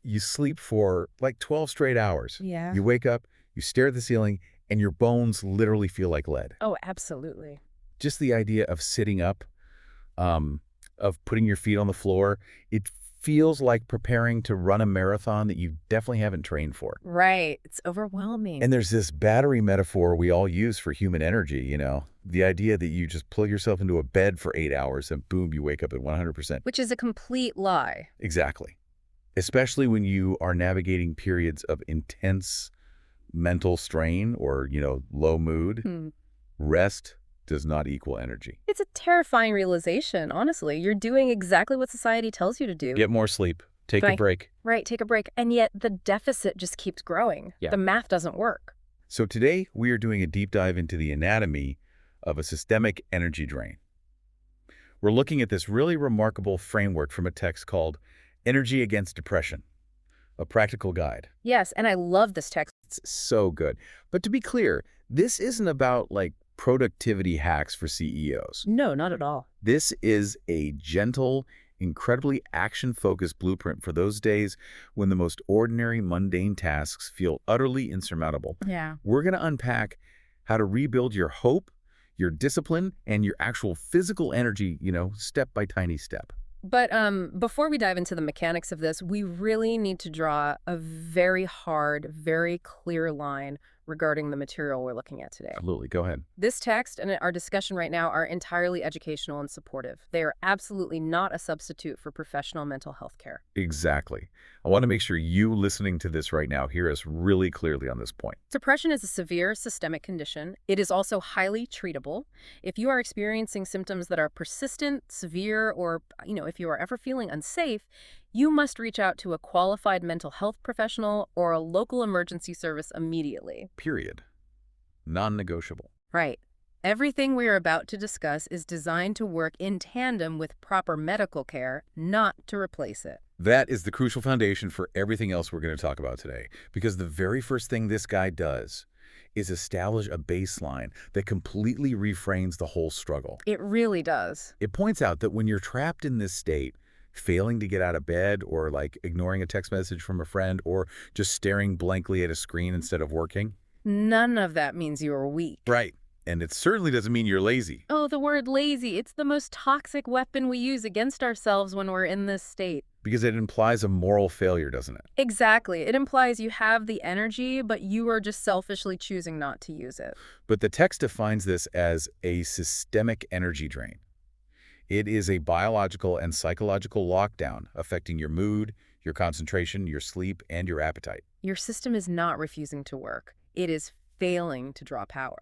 you sleep for like 12 straight hours. Yeah. You wake up, you stare at the ceiling, and your bones literally feel like lead. Oh, absolutely. Just the idea of sitting up, um, of putting your feet on the floor, it feels like preparing to run a marathon that you definitely haven't trained for. Right. It's overwhelming. And there's this battery metaphor we all use for human energy, you know? The idea that you just plug yourself into a bed for 8 hours and boom, you wake up at 100%. Which is a complete lie. Exactly. Especially when you are navigating periods of intense mental strain or, low mood. Rest does not equal energy. It's a terrifying realization, honestly. You're doing exactly what society tells you to do. Get more sleep. Take a Right. break. Right, take a break. And yet the deficit just keeps growing. Yeah. The math doesn't work. So today we are doing a deep dive into the anatomy of a systemic energy drain. We're looking at this really remarkable framework from a text called Energy Against Depression, a practical guide. Yes, and I love this text. It's so good. But to be clear, this isn't about like productivity hacks for CEOs. No, not at all. This is a gentle, incredibly action-focused blueprint for those days when the most ordinary, mundane tasks feel utterly insurmountable. Yeah. We're going to unpack how to rebuild your hope, your discipline, and your actual physical energy, step by tiny step. But before we dive into the mechanics of this, we really need to draw a very hard, very clear line regarding the material we're looking at today. Absolutely. Go ahead. This text and our discussion right now are entirely educational and supportive. They are absolutely not a substitute for professional mental health care. Exactly. I want to make sure you listening to this right now hear us really clearly on this point. Depression is a severe systemic condition. It is also highly treatable. If you are experiencing symptoms that are persistent, severe, or, if you are ever feeling unsafe, you must reach out to a qualified mental health professional or a local emergency service immediately. Period. Non-negotiable. Right. Everything we are about to discuss is designed to work in tandem with proper medical care, not to replace it. That is the crucial foundation for everything else we're going to talk about today, because the very first thing this guy does is establish a baseline that completely reframes the whole struggle. It really does. It points out that when you're trapped in this state, failing to get out of bed or like ignoring a text message from a friend or just staring blankly at a screen instead of working. None of that means you are weak. Right. And it certainly doesn't mean you're lazy. Oh, the word lazy. It's the most toxic weapon we use against ourselves when we're in this state. Because it implies a moral failure, doesn't it? Exactly. It implies you have the energy, but you are just selfishly choosing not to use it. But the text defines this as a systemic energy drain. It is a biological and psychological lockdown affecting your mood, your concentration, your sleep, and your appetite. Your system is not refusing to work. It is failing to draw power.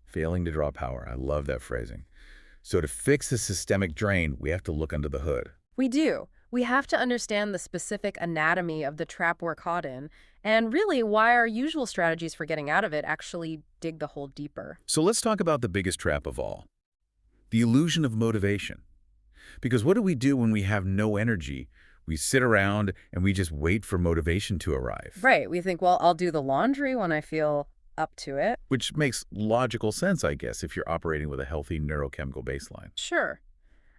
Failing to draw power. I love that phrasing. So to fix the systemic drain, we have to look under the hood. We do. We have to understand the specific anatomy of the trap we're caught in, and really why our usual strategies for getting out of it actually dig the hole deeper. So let's talk about the biggest trap of all, the illusion of motivation. Because what do we do when we have no energy? We sit around and we just wait for motivation to arrive. Right. We think, well, I'll do the laundry when I feel up to it. Which makes logical sense, I guess, if you're operating with a healthy neurochemical baseline. Sure.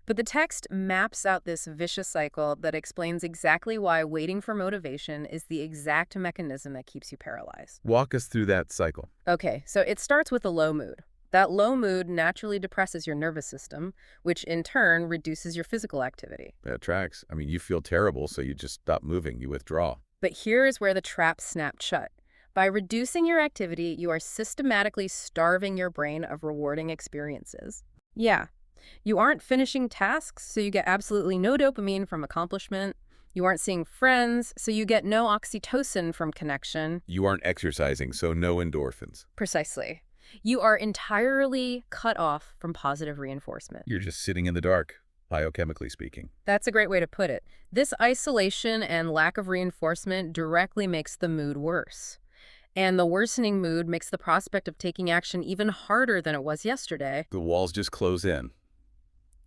But the text maps out this vicious cycle that explains exactly why waiting for motivation is the exact mechanism that keeps you paralyzed. Walk us through that cycle. Okay, so it starts with a low mood. That low mood naturally depresses your nervous system, which in turn reduces your physical activity. That tracks. I mean, you feel terrible, so you just stop moving. You withdraw. But here is where the trap snapped shut. By reducing your activity, you are systematically starving your brain of rewarding experiences. Yeah, you aren't finishing tasks, so you get absolutely no dopamine from accomplishment. You aren't seeing friends, so you get no oxytocin from connection. You aren't exercising, so no endorphins. Precisely. You are entirely cut off from positive reinforcement. You're just sitting in the dark, biochemically speaking. That's a great way to put it. This isolation and lack of reinforcement directly makes the mood worse. And the worsening mood makes the prospect of taking action even harder than it was yesterday. The walls just close in,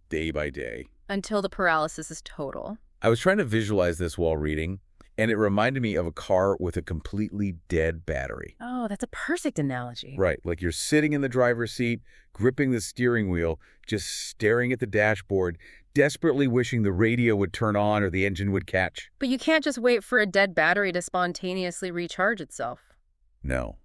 day by day. Until the paralysis is total. I was trying to visualize this while reading, And it reminded me of a car with a completely dead battery. Oh, that's a perfect analogy. Right, like you're sitting in the driver's seat, gripping the steering wheel, just staring at the dashboard, desperately wishing the radio would turn on or the engine would catch. But you can't just wait for a dead battery to spontaneously recharge itself. No,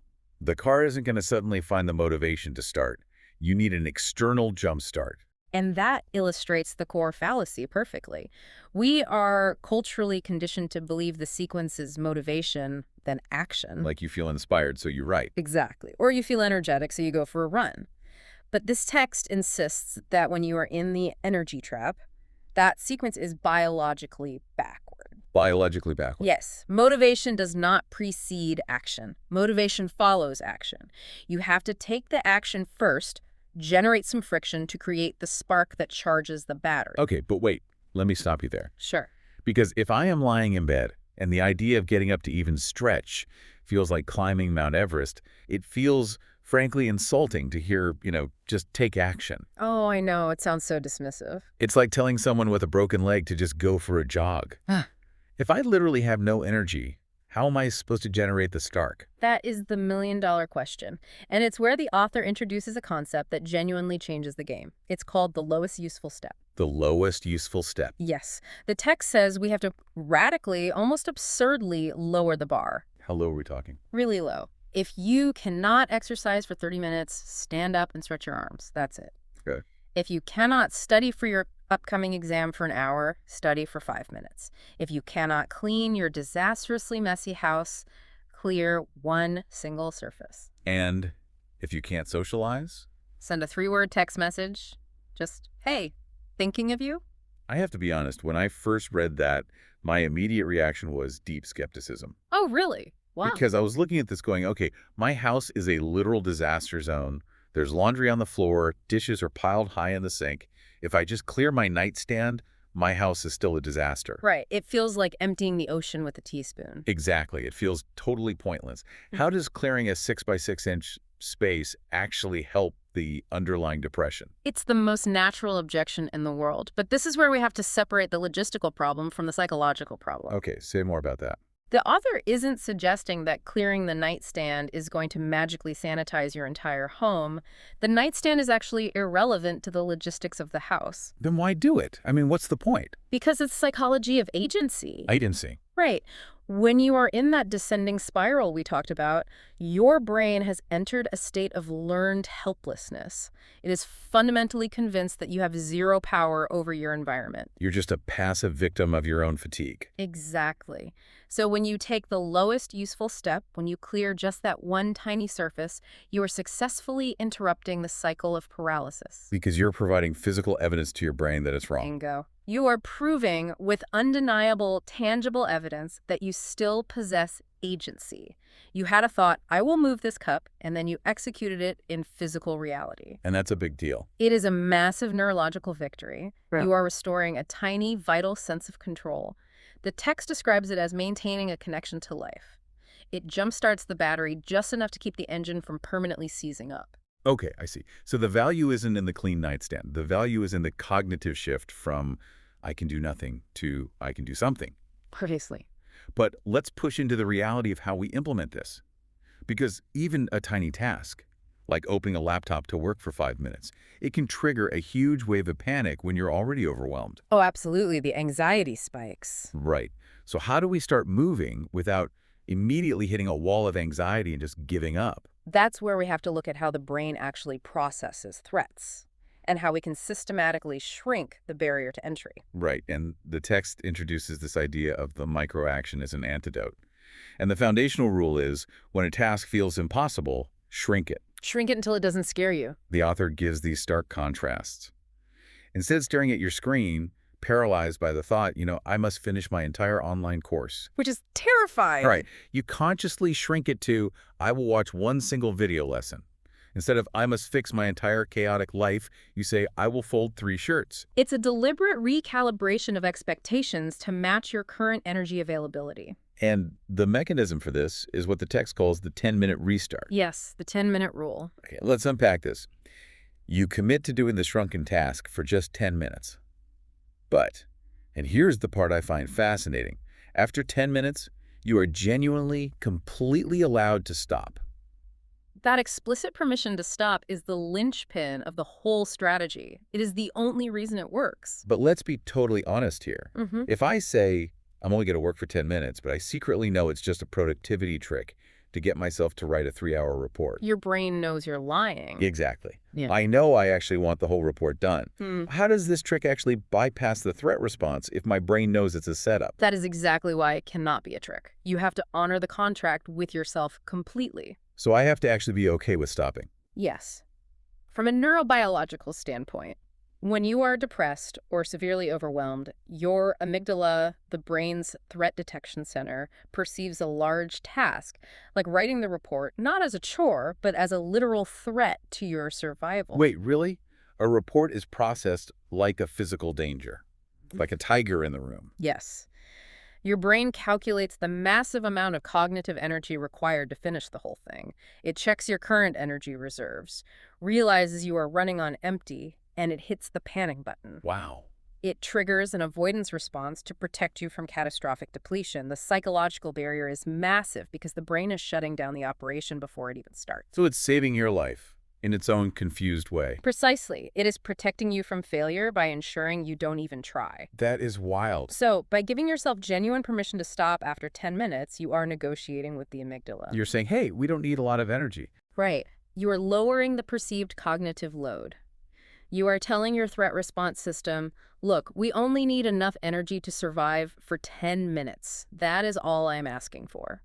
the car isn't going to suddenly find the motivation to start. You need an external jump start. And that illustrates the core fallacy perfectly. We are culturally conditioned to believe the sequence is motivation, then action. Like you feel inspired, so you write. Exactly. Or you feel energetic, so you go for a run. But this text insists that when you are in the energy trap, that sequence is biologically backward. Biologically backward. Yes, motivation does not precede action. Motivation follows action. You have to take the action first, generate some friction to create the spark that charges the battery. Okay, but wait, let me stop you there. Sure. Because if I am lying in bed and the idea of getting up to even stretch feels like climbing Mount Everest, it feels, frankly, insulting to hear, just take action. Oh, I know. It sounds so dismissive. It's like telling someone with a broken leg to just go for a jog. If I literally have no energy, how am I supposed to generate the spark? That is the million-dollar question. And it's where the author introduces a concept that genuinely changes the game. It's called the lowest useful step. The lowest useful step. Yes. The text says we have to radically, almost absurdly lower the bar. How low are we talking? Really low. If you cannot exercise for 30 minutes, stand up and stretch your arms. That's it. Okay. If you cannot study for your upcoming exam for an hour, study for 5 minutes. If you cannot clean your disastrously messy house, clear one single surface. And if you can't socialize? Send a 3-word text message. Just, hey, thinking of you? I have to be honest, when I first read that, my immediate reaction was deep skepticism. Oh, really? Wow. Because I was looking at this going, okay, my house is a literal disaster zone. There's laundry on the floor, dishes are piled high in the sink. If I just clear my nightstand, my house is still a disaster. Right. It feels like emptying the ocean with a teaspoon. Exactly. It feels totally pointless. How does clearing a 6x6-inch space actually help the underlying depression? It's the most natural objection in the world. But this is where we have to separate the logistical problem from the psychological problem. Okay, say more about that. The author isn't suggesting that clearing the nightstand is going to magically sanitize your entire home. The nightstand is actually irrelevant to the logistics of the house. Then why do it? I mean, what's the point? Because it's psychology of agency. Agency. Right. When you are in that descending spiral we talked about, your brain has entered a state of learned helplessness. It is fundamentally convinced that you have zero power over your environment. You're just a passive victim of your own fatigue. Exactly. So when you take the lowest useful step, when you clear just that one tiny surface, you are successfully interrupting the cycle of paralysis. Because you're providing physical evidence to your brain that it's wrong. Bingo. You are proving with undeniable, tangible evidence that you still possess agency. You had a thought, I will move this cup, and then you executed it in physical reality. And that's a big deal. It is a massive neurological victory. Right. You are restoring a tiny, vital sense of control. The text describes it as maintaining a connection to life. It jumpstarts the battery just enough to keep the engine from permanently seizing up. Okay, I see. So the value isn't in the clean nightstand. The value is in the cognitive shift from I can do nothing to I can do something. Precisely. But let's push into the reality of how we implement this. Because even a tiny task, like opening a laptop to work for 5 minutes, it can trigger a huge wave of panic when you're already overwhelmed. Oh, absolutely. The anxiety spikes. Right. So how do we start moving without immediately hitting a wall of anxiety and just giving up? That's where we have to look at how the brain actually processes threats and how we can systematically shrink the barrier to entry. Right, and the text introduces this idea of the microaction as an antidote. And the foundational rule is, when a task feels impossible, shrink it. Shrink it until it doesn't scare you. The author gives these stark contrasts. Instead of staring at your screen, paralyzed by the thought, I must finish my entire online course. Which is terrifying. All right, you consciously shrink it to, I will watch one single video lesson. Instead of, I must fix my entire chaotic life, you say, I will fold 3 shirts. It's a deliberate recalibration of expectations to match your current energy availability. And the mechanism for this is what the text calls the 10-minute restart. Yes, the 10-minute rule. Okay, let's unpack this. You commit to doing the shrunken task for just 10 minutes. But, and here's the part I find fascinating, After 10 minutes, you are genuinely, completely allowed to stop. That explicit permission to stop is the linchpin of the whole strategy. It is the only reason it works. But let's be totally honest here. Mm-hmm. If I say, I'm only going to work for 10 minutes, but I secretly know it's just a productivity trick to get myself to write a 3-hour report. Your brain knows you're lying. Exactly. Yeah. I know I actually want the whole report done. Hmm. How does this trick actually bypass the threat response if my brain knows it's a setup? That is exactly why it cannot be a trick. You have to honor the contract with yourself completely. So I have to actually be okay with stopping. Yes. From a neurobiological standpoint, when you are depressed or severely overwhelmed, your amygdala, the brain's threat detection center, perceives a large task, like writing the report, not as a chore, but as a literal threat to your survival. Wait, really? A report is processed like a physical danger, like a tiger in the room. Yes. Your brain calculates the massive amount of cognitive energy required to finish the whole thing. It checks your current energy reserves, realizes you are running on empty, and it hits the panic button. Wow. It triggers an avoidance response to protect you from catastrophic depletion. The psychological barrier is massive because the brain is shutting down the operation before it even starts. So it's saving your life in its own confused way. Precisely. It is protecting you from failure by ensuring you don't even try. That is wild. So, by giving yourself genuine permission to stop after 10 minutes, you are negotiating with the amygdala. You're saying, hey, we don't need a lot of energy. Right. You are lowering the perceived cognitive load. You are telling your threat response system, look, we only need enough energy to survive for 10 minutes. That is all I'm asking for.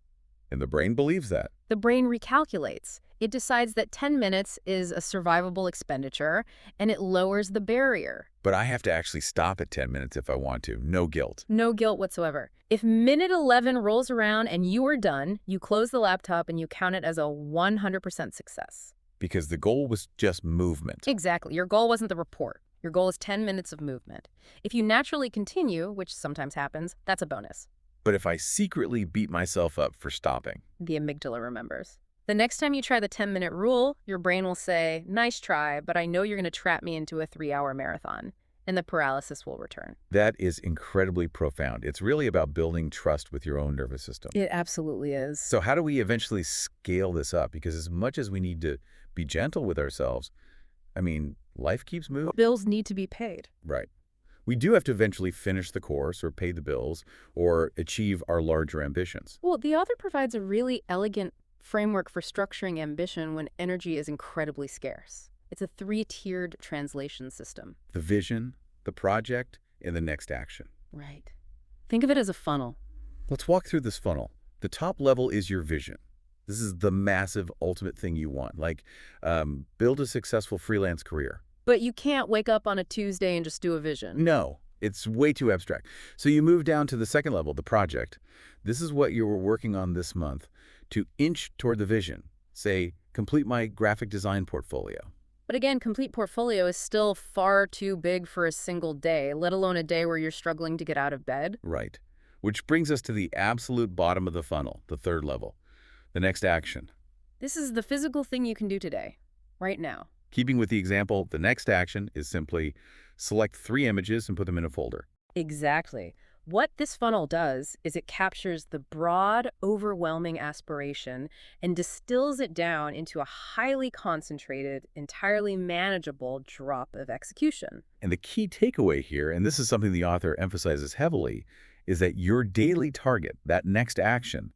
And the brain believes that. The brain recalculates. It decides that 10 minutes is a survivable expenditure, and it lowers the barrier. But I have to actually stop at 10 minutes if I want to. No guilt. No guilt whatsoever. If minute 11 rolls around and you are done, you close the laptop and you count it as a 100% success. Because the goal was just movement. Exactly. Your goal wasn't the report. Your goal is 10 minutes of movement. If you naturally continue, which sometimes happens, that's a bonus. But if I secretly beat myself up for stopping, The amygdala remembers. The next time you try the 10-minute rule, your brain will say, nice try, but I know you're going to trap me into a 3-hour marathon, and the paralysis will return. that is incredibly profound. It's really about building trust with your own nervous system. It absolutely is. So how do we eventually scale this up? Because as much as we need to be gentle with ourselves, I mean, life keeps moving. Bills need to be paid. Right. We do have to eventually finish the course or pay the bills or achieve our larger ambitions. Well, the author provides a really elegant framework for structuring ambition when energy is incredibly scarce. It's a 3-tiered translation system. The vision, the project, and the next action. Right. Think of it as a funnel. Let's walk through this funnel. The top level is your vision. This is the massive ultimate thing you want, like build a successful freelance career. But you can't wake up on a Tuesday and just do a vision. No, it's way too abstract. So you move down to the second level, the project. This is what you were working on this month to inch toward the vision. Say, complete my graphic design portfolio. But again, complete portfolio is still far too big for a single day, let alone a day where you're struggling to get out of bed. Right. Which brings us to the absolute bottom of the funnel, the third level, the next action. This is the physical thing you can do today, right now. Keeping with the example, the next action is simply select 3 images and put them in a folder. Exactly. What this funnel does is it captures the broad, overwhelming aspiration and distills it down into a highly concentrated, entirely manageable drop of execution. And the key takeaway here, and this is something the author emphasizes heavily, is that your daily target, that next action,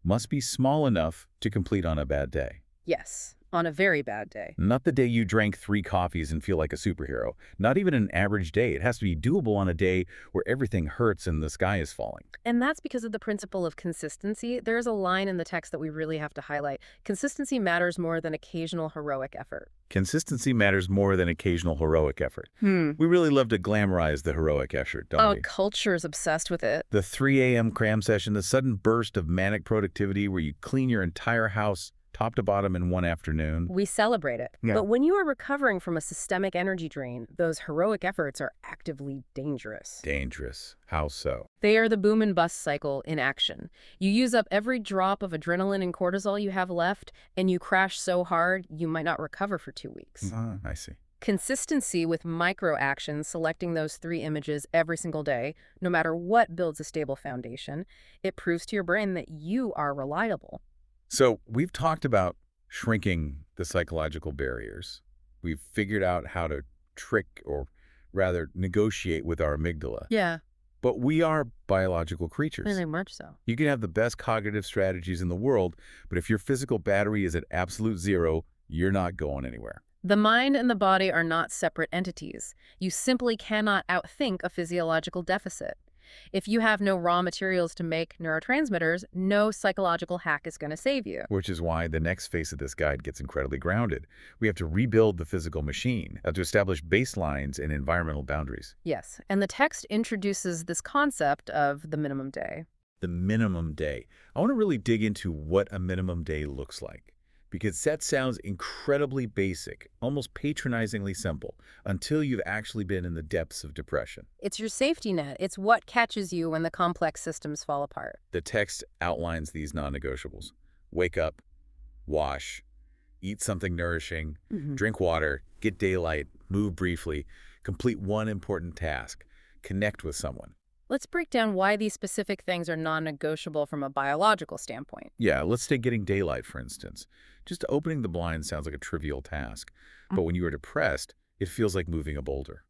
must be small enough to complete on a bad day. Yes, on a very bad day. Not the day you drank 3 coffees and feel like a superhero. Not even an average day. It has to be doable on a day where everything hurts and the sky is falling. And that's because of the principle of consistency. There's a line in the text that we really have to highlight. Consistency matters more than occasional heroic effort. Consistency matters more than occasional heroic effort. We really love to glamorize the heroic effort, don't we? Culture is obsessed with it. The 3 a.m. cram session, the sudden burst of manic productivity where you clean your entire house top to bottom in one afternoon. We celebrate it. Yeah. But when you are recovering from a systemic energy drain, those heroic efforts are actively dangerous. Dangerous. How so? They are the boom and bust cycle in action. You use up every drop of adrenaline and cortisol you have left, and you crash so hard you might not recover for 2 weeks. I see. Consistency with micro actions, selecting those 3 images every single day, no matter what, builds a stable foundation. It proves to your brain that you are reliable. So we've talked about shrinking the psychological barriers. We've figured out how to trick, or rather negotiate, with our amygdala. Yeah, But we are biological creatures. very much so. You can have the best cognitive strategies in the world, but if your physical battery is at absolute zero, you're not going anywhere. The mind and the body are not separate entities. You simply cannot outthink a physiological deficit. If you have no raw materials to make neurotransmitters, no psychological hack is going to save you. Which is why the next phase of this guide gets incredibly grounded. We have to rebuild the physical machine, have to establish baselines and environmental boundaries. Yes, and the text introduces this concept of the minimum day. The minimum day. I want to really dig into what a minimum day looks like, because that sounds incredibly basic, almost patronizingly simple, until you've actually been in the depths of depression. It's your safety net. It's what catches you when the complex systems fall apart. The text outlines these non-negotiables. Wake up, wash, eat something nourishing, drink water, get daylight, move briefly, complete one important task, connect with someone. Let's break down why these specific things are non-negotiable from a biological standpoint. Yeah, let's take getting daylight, for instance. Just opening the blinds sounds like a trivial task, but when you are depressed, it feels like moving a boulder.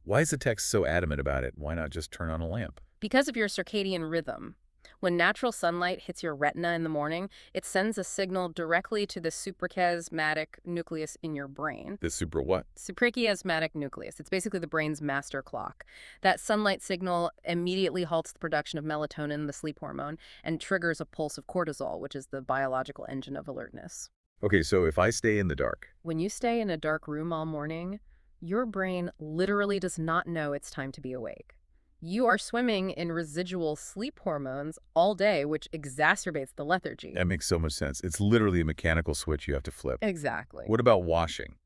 Why is the text so adamant about it? Why not just turn on a lamp? Because of your circadian rhythm. When natural sunlight hits your retina in the morning, it sends a signal directly to the suprachiasmatic nucleus in your brain. The super what? Suprachiasmatic nucleus. It's basically the brain's master clock. That sunlight signal immediately halts the production of melatonin, the sleep hormone, and triggers a pulse of cortisol, which is the biological engine of alertness. Okay, so if I stay in the dark, When you stay in a dark room all morning, your brain literally does not know it's time to be awake. You are swimming in residual sleep hormones all day, which exacerbates the lethargy. that makes so much sense. It's literally a mechanical switch you have to flip. Exactly. What about washing?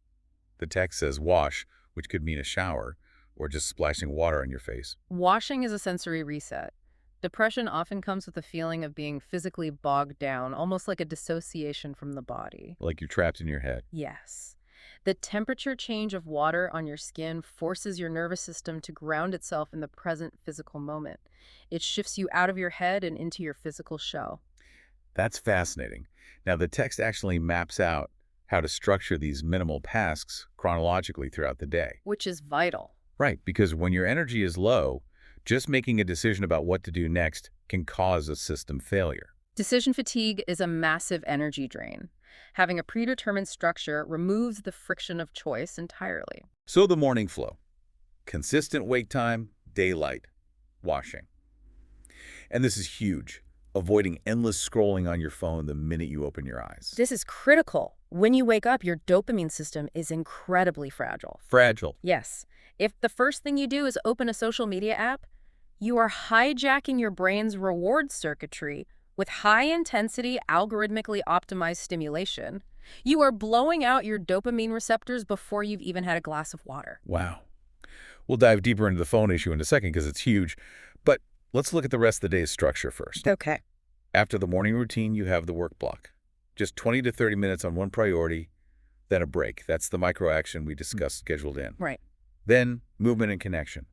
The text says wash, which could mean a shower or just splashing water on your face. Washing is a sensory reset. Depression often comes with a feeling of being physically bogged down, almost like a dissociation from the body. Like you're trapped in your head. Yes. The temperature change of water on your skin forces your nervous system to ground itself in the present physical moment. It shifts you out of your head and into your physical shell. That's fascinating. Now, the text actually maps out how to structure these minimal tasks chronologically throughout the day. Which is vital. Right, because when your energy is low, just making a decision about what to do next can cause a system failure. Decision fatigue is a massive energy drain. Having a predetermined structure removes the friction of choice entirely. So the morning flow. Consistent wake time, daylight, washing. And this is huge. Avoiding endless scrolling on your phone the minute you open your eyes. This is critical. When you wake up, your dopamine system is incredibly fragile. Fragile. Yes. If the first thing you do is open a social media app, you are hijacking your brain's reward circuitry with high-intensity, algorithmically optimized stimulation. You are blowing out your dopamine receptors before you've even had a glass of water. Wow. We'll dive deeper into the phone issue in a second because it's huge. But let's look at the rest of the day's structure first. Okay. After the morning routine, you have the work block. Just 20 to 30 minutes on one priority, then a break. That's the micro-action we discussed scheduled in. Right. Then movement and connection.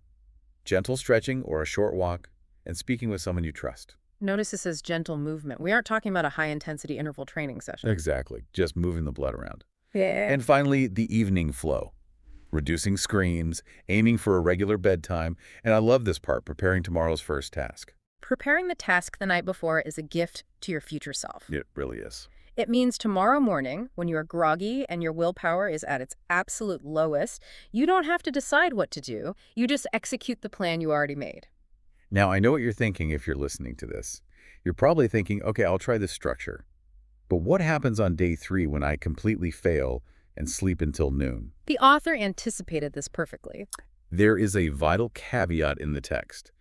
Gentle stretching or a short walk, and speaking with someone you trust. Notice this says gentle movement. We aren't talking about a high-intensity interval training session. Exactly. Just moving the blood around. Yeah. And finally, the evening flow. Reducing screens, aiming for a regular bedtime, and I love this part, preparing tomorrow's first task. Preparing the task the night before is a gift to your future self. It really is. It means tomorrow morning, when you are groggy and your willpower is at its absolute lowest, you don't have to decide what to do. You just execute the plan you already made. Now, I know what you're thinking if you're listening to this. You're probably thinking, okay, I'll try this structure. But what happens on day 3 when I completely fail and sleep until noon? The author anticipated this perfectly. There is a vital caveat in the text.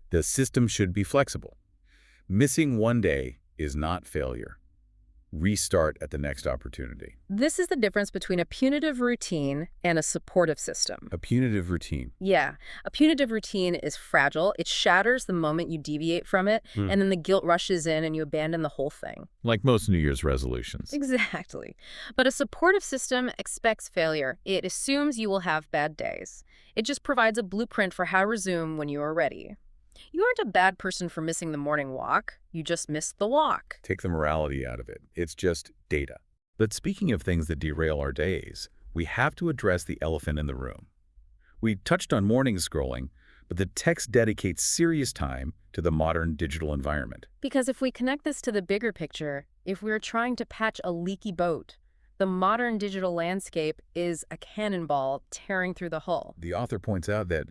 The system should be flexible. Missing one day is not failure. restart at the next opportunity. This is the difference between a punitive routine and a supportive system. A punitive routine. Yeah, a punitive routine is fragile. It shatters the moment you deviate from it, and then the guilt rushes in and you abandon the whole thing. Like most New Year's resolutions. Exactly. But a supportive system expects failure. It assumes you will have bad days. It just provides a blueprint for how to resume when you are ready. You aren't a bad person for missing the morning walk. You just missed the walk. Take the morality out of it. It's just data. But speaking of things that derail our days, we have to address the elephant in the room. We touched on morning scrolling, but the text dedicates serious time to the modern digital environment. Because if we connect this to the bigger picture, if we're trying to patch a leaky boat, the modern digital landscape is a cannonball tearing through the hull. The author points out that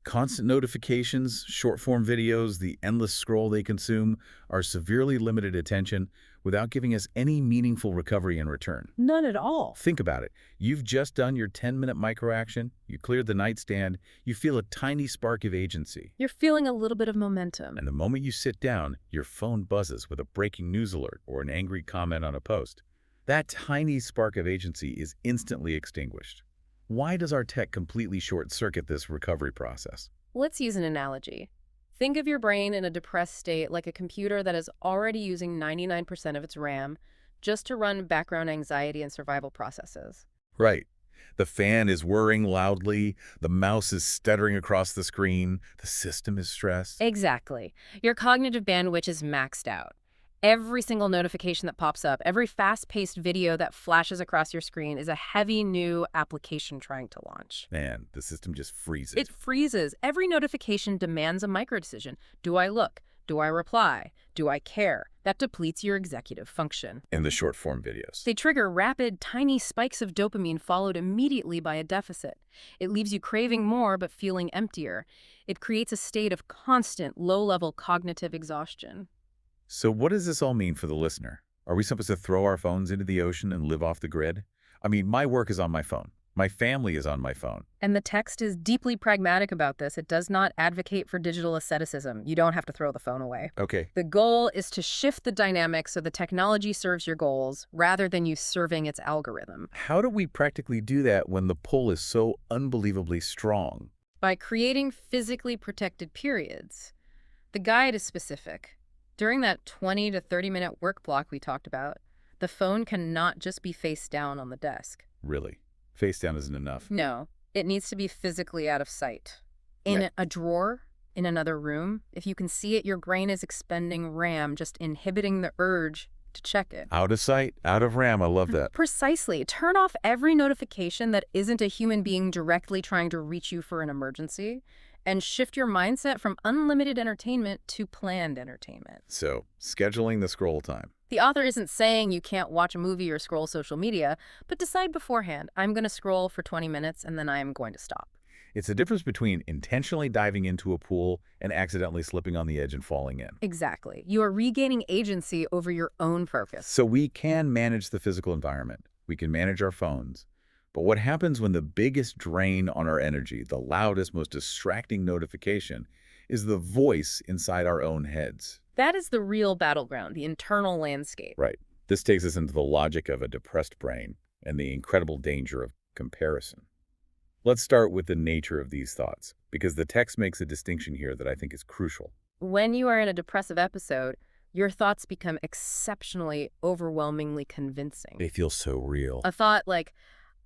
constant notifications, short-form videos, the endless scroll they consume are severely limited attention without giving us any meaningful recovery in return. None at all. Think about it. You've just done your 10-minute microaction, you cleared the nightstand, you feel a tiny spark of agency. You're feeling a little bit of momentum. And the moment you sit down, your phone buzzes with a breaking news alert or an angry comment on a post. That tiny spark of agency is instantly extinguished. Why does our tech completely short-circuit this recovery process? Let's use an analogy. Think of your brain in a depressed state like a computer that is already using 99% of its RAM just to run background anxiety and survival processes. Right. The fan is whirring loudly, the mouse is stuttering across the screen, the system is stressed. Exactly. Your cognitive bandwidth is maxed out. Every single notification that pops up, every fast-paced video that flashes across your screen is a heavy new application trying to launch. Man, the system just freezes. It freezes. Every notification demands a microdecision. Do I look? Do I reply? Do I care? That depletes your executive function. In the short-form videos. They trigger rapid, tiny spikes of dopamine followed immediately by a deficit. It leaves you craving more but feeling emptier. It creates a state of constant, low-level cognitive exhaustion. So what does this all mean for the listener? Are we supposed to throw our phones into the ocean and live off the grid? I mean, my work is on my phone. My family is on my phone. And the text is deeply pragmatic about this. It does not advocate for digital asceticism. You don't have to throw the phone away. Okay. The goal is to shift the dynamic so the technology serves your goals rather than you serving its algorithm. How do we practically do that when the pull is so unbelievably strong? By creating physically protected periods. The guide is specific. During that 20 to 30-minute work block we talked about, the phone cannot just be face down on the desk. Really? Face down isn't enough. No, it needs to be physically out of sight. In a drawer, in another room, if you can see it, your brain is expending RAM, just inhibiting the urge to check it. Out of sight, out of RAM. I love that. Precisely. Turn off every notification that isn't a human being directly trying to reach you for an emergency, and shift your mindset from unlimited entertainment to planned entertainment. So, scheduling the scroll time. The author isn't saying you can't watch a movie or scroll social media, but decide beforehand, I'm going to scroll for 20 minutes and then I am going to stop. It's the difference between intentionally diving into a pool and accidentally slipping on the edge and falling in. Exactly. You are regaining agency over your own focus. So we can manage the physical environment. We can manage our phones. But what happens when the biggest drain on our energy, the loudest, most distracting notification, is the voice inside our own heads? That is the real battleground, the internal landscape. Right. This takes us into the logic of a depressed brain and the incredible danger of comparison. Let's start with the nature of these thoughts, because the text makes a distinction here that I think is crucial. When you are in a depressive episode, your thoughts become exceptionally, overwhelmingly convincing. They feel so real. A thought like,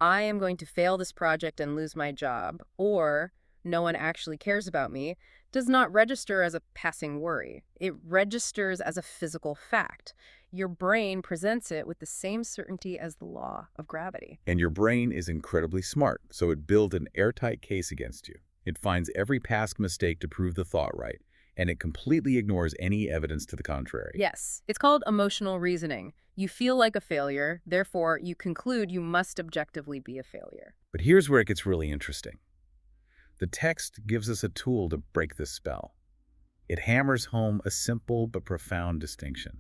I am going to fail this project and lose my job, or no one actually cares about me, does not register as a passing worry. It registers as a physical fact. Your brain presents it with the same certainty as the law of gravity. And your brain is incredibly smart, so it builds an airtight case against you. It finds every past mistake to prove the thought right, and it completely ignores any evidence to the contrary. Yes, it's called emotional reasoning. You feel like a failure, therefore you conclude you must objectively be a failure. But here's where it gets really interesting. The text gives us a tool to break this spell. It hammers home a simple but profound distinction.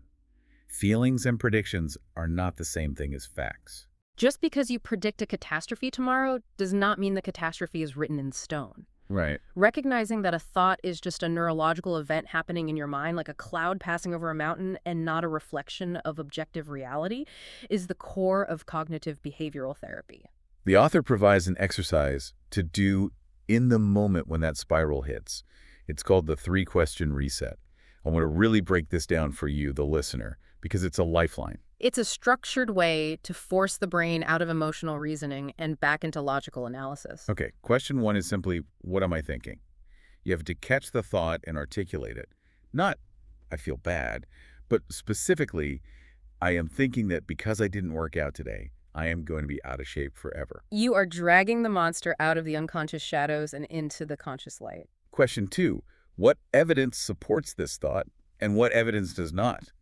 Feelings and predictions are not the same thing as facts. Just because you predict a catastrophe tomorrow does not mean the catastrophe is written in stone. Right. Recognizing that a thought is just a neurological event happening in your mind, like a cloud passing over a mountain and not a reflection of objective reality, is the core of cognitive behavioral therapy. The author provides an exercise to do in the moment when that spiral hits. It's called the three-question reset. I want to really break this down for you, the listener, because it's a lifeline. It's a structured way to force the brain out of emotional reasoning and back into logical analysis. Okay, question one is simply, what am I thinking? You have to catch the thought and articulate it. Not, I feel bad, but specifically, I am thinking that because I didn't work out today, I am going to be out of shape forever. You are dragging the monster out of the unconscious shadows and into the conscious light. Question two, what evidence supports this thought and what evidence does not?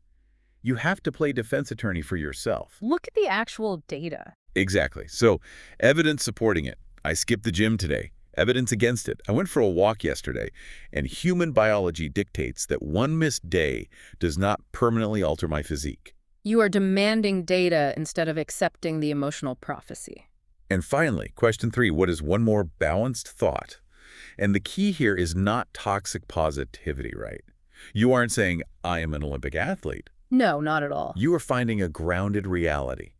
You have to play defense attorney for yourself. Look at the actual data. Exactly. So, evidence supporting it. I skipped the gym today. Evidence against it. I went for a walk yesterday, and human biology dictates that one missed day does not permanently alter my physique. You are demanding data instead of accepting the emotional prophecy. And finally, question three, what is one more balanced thought? And the key here is not toxic positivity, right? You aren't saying, I am an Olympic athlete. No, not at all. You are finding a grounded reality.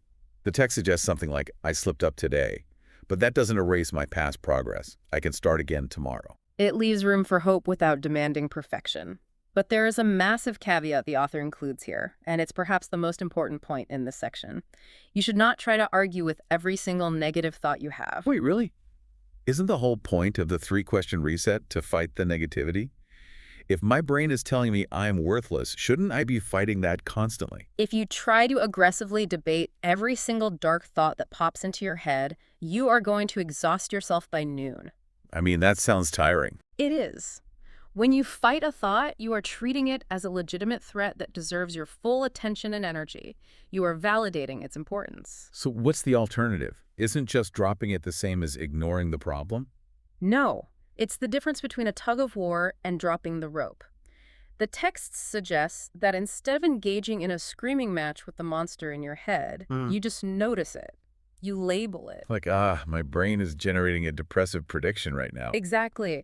The text suggests something like, I slipped up today, but that doesn't erase my past progress. I can start again tomorrow. It leaves room for hope without demanding perfection. But there is a massive caveat the author includes here, and it's perhaps the most important point in this section. You should not try to argue with every single negative thought you have. Wait, really? Isn't the whole point of the three-question reset to fight the negativity? If my brain is telling me I'm worthless, shouldn't I be fighting that constantly? If you try to aggressively debate every single dark thought that pops into your head, you are going to exhaust yourself by noon. I mean, that sounds tiring. It is. When you fight a thought, you are treating it as a legitimate threat that deserves your full attention and energy. You are validating its importance. So what's the alternative? Isn't just dropping it the same as ignoring the problem? No. It's the difference between a tug of war and dropping the rope. The text suggests that instead of engaging in a screaming match with the monster in your head, you just notice it. You label it. Like, my brain is generating a depressive prediction right now. Exactly.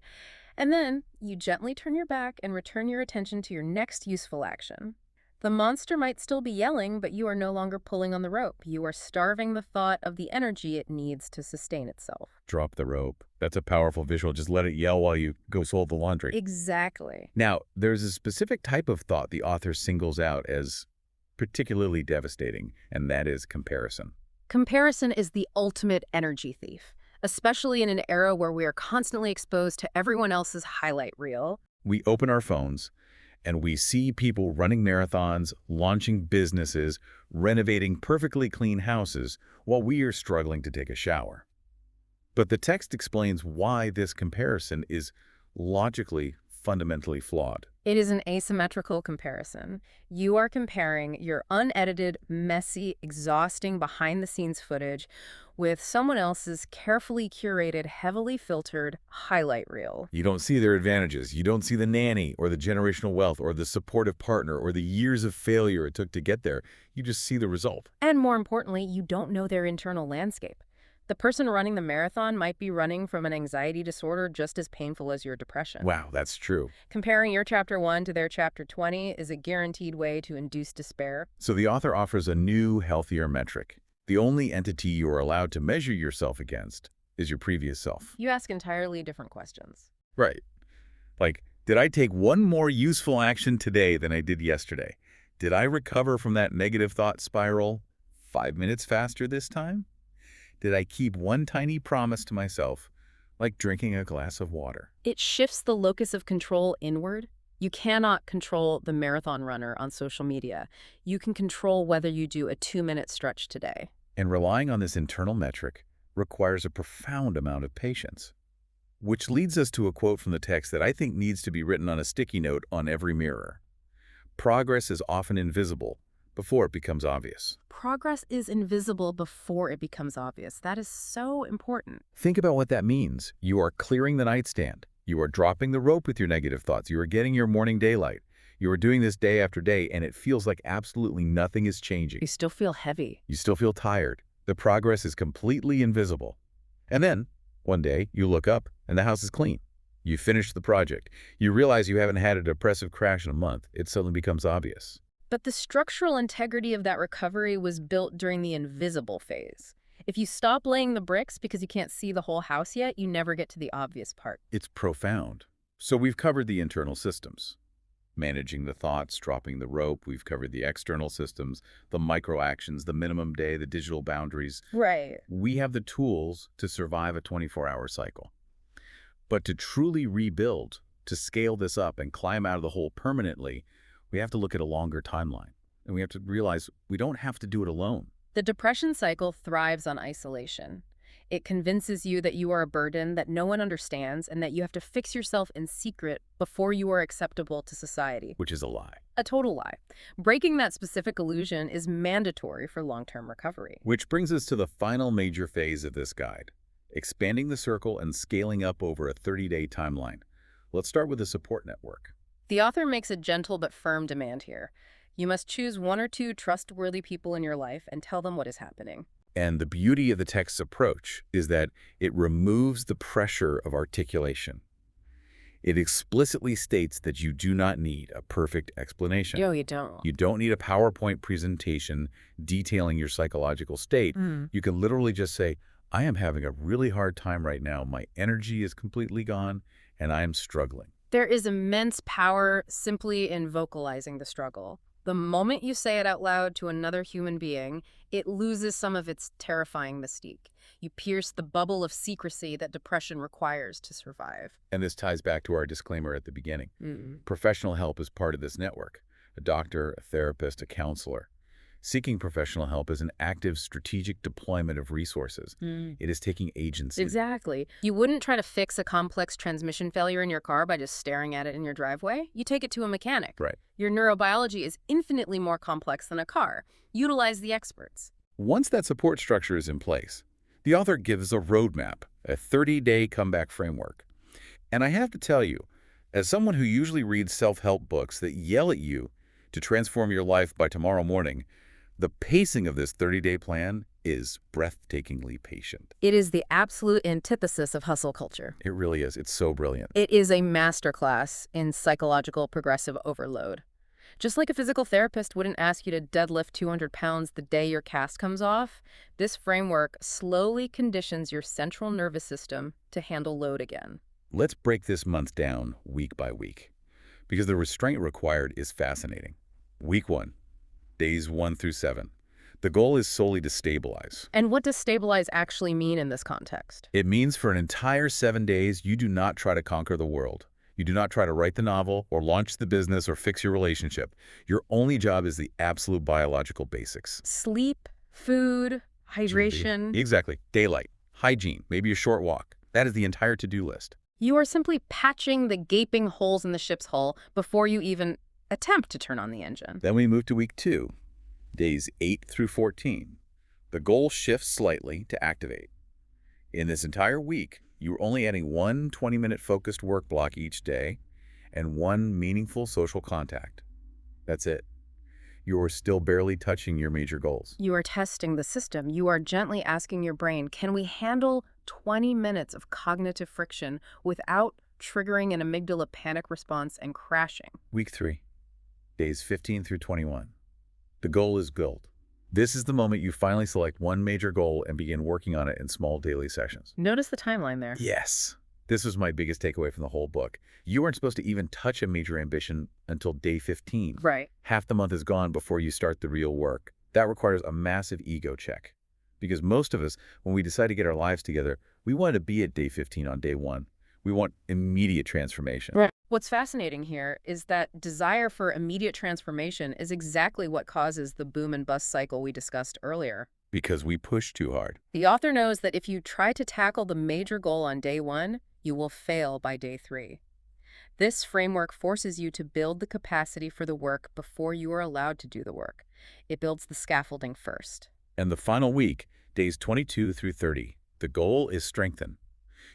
And then you gently turn your back and return your attention to your next useful action. The monster might still be yelling, but you are no longer pulling on the rope. You are starving the thought of the energy it needs to sustain itself. Drop the rope. That's a powerful visual. Just let it yell while you go fold the laundry. Exactly. Now, there's a specific type of thought the author singles out as particularly devastating, and that is comparison. Comparison is the ultimate energy thief, especially in an era where we are constantly exposed to everyone else's highlight reel. We open our phones, and we see people running marathons, launching businesses, renovating perfectly clean houses, while we are struggling to take a shower. But the text explains why this comparison is logically fundamentally flawed. It is an asymmetrical comparison. You are comparing your unedited, messy, exhausting behind-the-scenes footage with someone else's carefully curated, heavily filtered highlight reel. You don't see their advantages. You don't see the nanny or the generational wealth or the supportive partner or the years of failure it took to get there. You just see the result. And more importantly, you don't know their internal landscape. The person running the marathon might be running from an anxiety disorder just as painful as your depression. Wow, that's true. Comparing your chapter 1 to their chapter 20 is a guaranteed way to induce despair. So the author offers a new, healthier metric. The only entity you are allowed to measure yourself against is your previous self. You ask entirely different questions. Right. Like, did I take one more useful action today than I did yesterday? Did I recover from that negative thought spiral 5 minutes faster this time? Did I keep one tiny promise to myself, like drinking a glass of water? It shifts the locus of control inward. You cannot control the marathon runner on social media. You can control whether you do a 2-minute stretch today. And relying on this internal metric requires a profound amount of patience. Which leads us to a quote from the text that I think needs to be written on a sticky note on every mirror. Progress is often invisible before it becomes obvious. Progress is invisible before it becomes obvious. That is so important. Think about what that means. You are clearing the nightstand. You are dropping the rope with your negative thoughts. You are getting your morning daylight. You are doing this day after day, and it feels like absolutely nothing is changing. You still feel heavy. You still feel tired. The progress is completely invisible. And then, one day, you look up, and the house is clean. You finish the project. You realize you haven't had a depressive crash in a month. It suddenly becomes obvious. But the structural integrity of that recovery was built during the invisible phase. If you stop laying the bricks because you can't see the whole house yet, you never get to the obvious part. It's profound. So we've covered the internal systems. Managing the thoughts, dropping the rope. We've covered the external systems, the micro actions, the minimum day, the digital boundaries. Right. We have the tools to survive a 24-hour cycle. But to truly rebuild, to scale this up and climb out of the hole permanently, we have to look at a longer timeline. And we have to realize we don't have to do it alone. The depression cycle thrives on isolation. It convinces you that you are a burden, that no one understands, and that you have to fix yourself in secret before you are acceptable to society. Which is a lie. A total lie. Breaking that specific illusion is mandatory for long-term recovery. Which brings us to the final major phase of this guide, expanding the circle and scaling up over a 30-day timeline. Let's start with the support network. The author makes a gentle but firm demand here. You must choose 1 or 2 trustworthy people in your life and tell them what is happening. And the beauty of the text's approach is that it removes the pressure of articulation. It explicitly states that you do not need a perfect explanation. No, you don't. You don't need a PowerPoint presentation detailing your psychological state. You can literally just say, I am having a really hard time right now. My energy is completely gone, and I am struggling. There is immense power simply in vocalizing the struggle. The moment you say it out loud to another human being, it loses some of its terrifying mystique. You pierce the bubble of secrecy that depression requires to survive. And this ties back to our disclaimer at the beginning. Professional help is part of this network. A doctor, a therapist, a counselor. Seeking professional help is an active strategic deployment of resources. It is taking agency. Exactly. You wouldn't try to fix a complex transmission failure in your car by just staring at it in your driveway. You take it to a mechanic. Right. Your neurobiology is infinitely more complex than a car. Utilize the experts. Once that support structure is in place, the author gives a roadmap, a 30-day comeback framework. And I have to tell you, as someone who usually reads self-help books that yell at you to transform your life by tomorrow morning, the pacing of this 30-day plan is breathtakingly patient. It is the absolute antithesis of hustle culture. It really is. It's so brilliant. It is a masterclass in psychological progressive overload. Just like a physical therapist wouldn't ask you to deadlift 200 pounds the day your cast comes off, this framework slowly conditions your central nervous system to handle load again. Let's break this month down week by week, because the restraint required is fascinating. Week 1. Days 1 through 7. The goal is solely to stabilize. And what does stabilize actually mean in this context? It means for an entire 7 days, you do not try to conquer the world. You do not try to write the novel or launch the business or fix your relationship. Your only job is the absolute biological basics. Sleep, food, hydration. Exactly. Daylight, hygiene, maybe a short walk. That is the entire to-do list. You are simply patching the gaping holes in the ship's hull before you even attempt to turn on the engine. Then we move to week 2, days 8 through 14. The goal shifts slightly to activate. In this entire week, you're only adding 1 20-minute focused work block each day and 1 meaningful social contact. That's it. You're still barely touching your major goals. You are testing the system. You are gently asking your brain, can we handle 20 minutes of cognitive friction without triggering an amygdala panic response and crashing? Week 3, days 15 through 21. The goal is gold. This is the moment you finally select 1 major goal and begin working on it in small daily sessions. Notice the timeline there. Yes. This was my biggest takeaway from the whole book. You aren't supposed to even touch a major ambition until day 15. Right. Half the month is gone before you start the real work. That requires a massive ego check. Because most of us, when we decide to get our lives together, we want to be at day 15 on day 1. We want immediate transformation. Right. What's fascinating here is that desire for immediate transformation is exactly what causes the boom and bust cycle we discussed earlier. Because we push too hard. The author knows that if you try to tackle the major goal on day 1, you will fail by day 3. This framework forces you to build the capacity for the work before you are allowed to do the work. It builds the scaffolding first. And the final week, days 22 through 30, the goal is strengthen.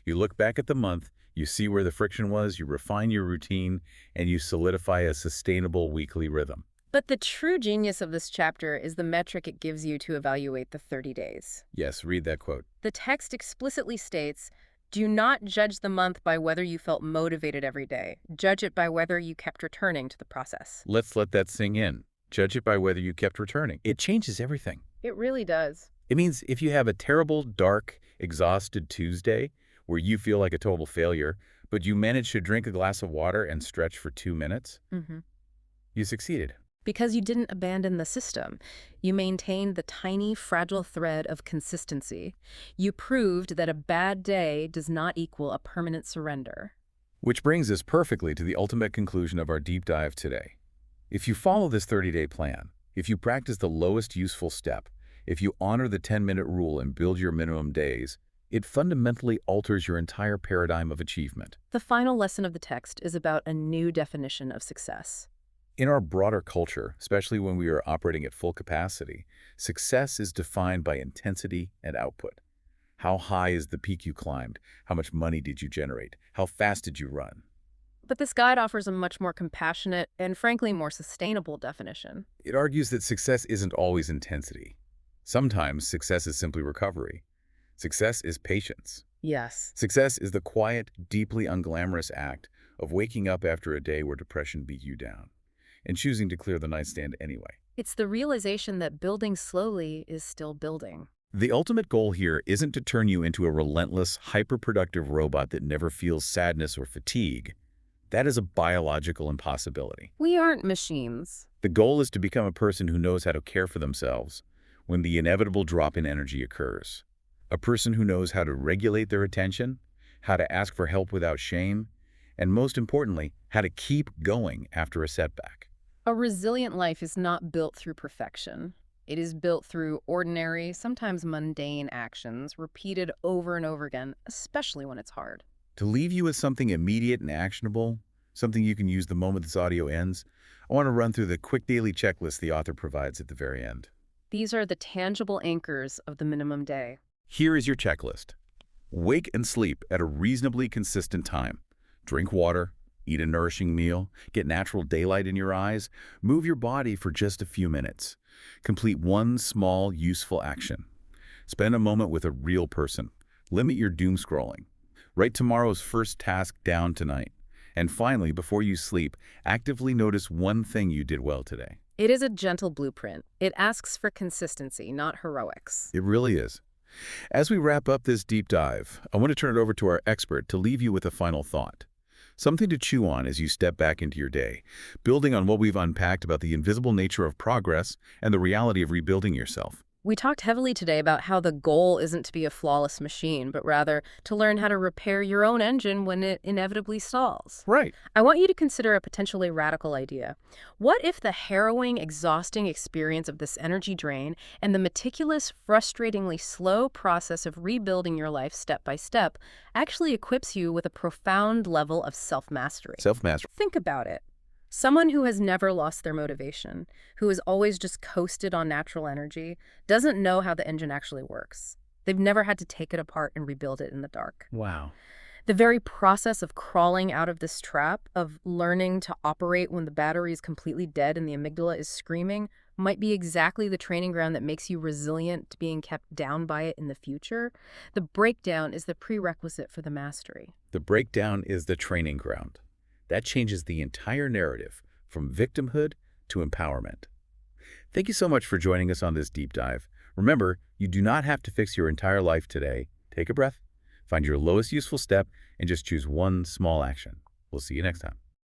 You look back at the month, you see where the friction was, you refine your routine, and you solidify a sustainable weekly rhythm. But the true genius of this chapter is the metric it gives you to evaluate the 30 days. Yes, read that quote. The text explicitly states, Do not judge the month by whether you felt motivated every day. Judge it by whether you kept returning to the process. Let's let that sink in. Judge it by whether you kept returning. It changes everything. It really does. It means if you have a terrible, dark, exhausted Tuesday where you feel like a total failure, but you manage to drink a glass of water and stretch for 2 minutes, you succeeded. Because you didn't abandon the system. You maintained the tiny, fragile thread of consistency. You proved that a bad day does not equal a permanent surrender. Which brings us perfectly to the ultimate conclusion of our deep dive today. If you follow this 30-day plan, if you practice the lowest useful step, if you honor the 10-minute rule and build your minimum days, it fundamentally alters your entire paradigm of achievement. The final lesson of the text is about a new definition of success. In our broader culture, especially when we are operating at full capacity, success is defined by intensity and output. How high is the peak you climbed? How much money did you generate? How fast did you run? But this guide offers a much more compassionate and, frankly, more sustainable definition. It argues that success isn't always intensity. Sometimes success is simply recovery. Success is patience. Yes. Success is the quiet, deeply unglamorous act of waking up after a day where depression beat you down and choosing to clear the nightstand anyway. It's the realization that building slowly is still building. The ultimate goal here isn't to turn you into a relentless, hyper-productive robot that never feels sadness or fatigue. That is a biological impossibility. We aren't machines. The goal is to become a person who knows how to care for themselves when the inevitable drop in energy occurs. A person who knows how to regulate their attention, how to ask for help without shame, and most importantly, how to keep going after a setback. A resilient life is not built through perfection. It is built through ordinary, sometimes mundane actions, repeated over and over again, especially when it's hard. To leave you with something immediate and actionable, something you can use the moment this audio ends, I want to run through the quick daily checklist the author provides at the very end. These are the tangible anchors of the minimum day. Here is your checklist. Wake and sleep at a reasonably consistent time. Drink water, eat a nourishing meal, get natural daylight in your eyes, move your body for just a few minutes. Complete one small, useful action. Spend a moment with a real person. Limit your doom scrolling. Write tomorrow's first task down tonight. And finally, before you sleep, actively notice one thing you did well today. It is a gentle blueprint. It asks for consistency, not heroics. It really is. As we wrap up this deep dive, I want to turn it over to our expert to leave you with a final thought. Something to chew on as you step back into your day, building on what we've unpacked about the invisible nature of progress and the reality of rebuilding yourself. We talked heavily today about how the goal isn't to be a flawless machine, but rather to learn how to repair your own engine when it inevitably stalls. Right. I want you to consider a potentially radical idea. What if the harrowing, exhausting experience of this energy drain and the meticulous, frustratingly slow process of rebuilding your life step by step actually equips you with a profound level of self-mastery? Self-mastery. Think about it. Someone who has never lost their motivation, who has always just coasted on natural energy, doesn't know how the engine actually works. They've never had to take it apart and rebuild it in the dark. Wow. The very process of crawling out of this trap, of learning to operate when the battery is completely dead and the amygdala is screaming, might be exactly the training ground that makes you resilient to being kept down by it in the future. The breakdown is the prerequisite for the mastery. The breakdown is the training ground. That changes the entire narrative from victimhood to empowerment. Thank you so much for joining us on this deep dive. Remember, you do not have to fix your entire life today. Take a breath, find your lowest useful step, and just choose one small action. We'll see you next time.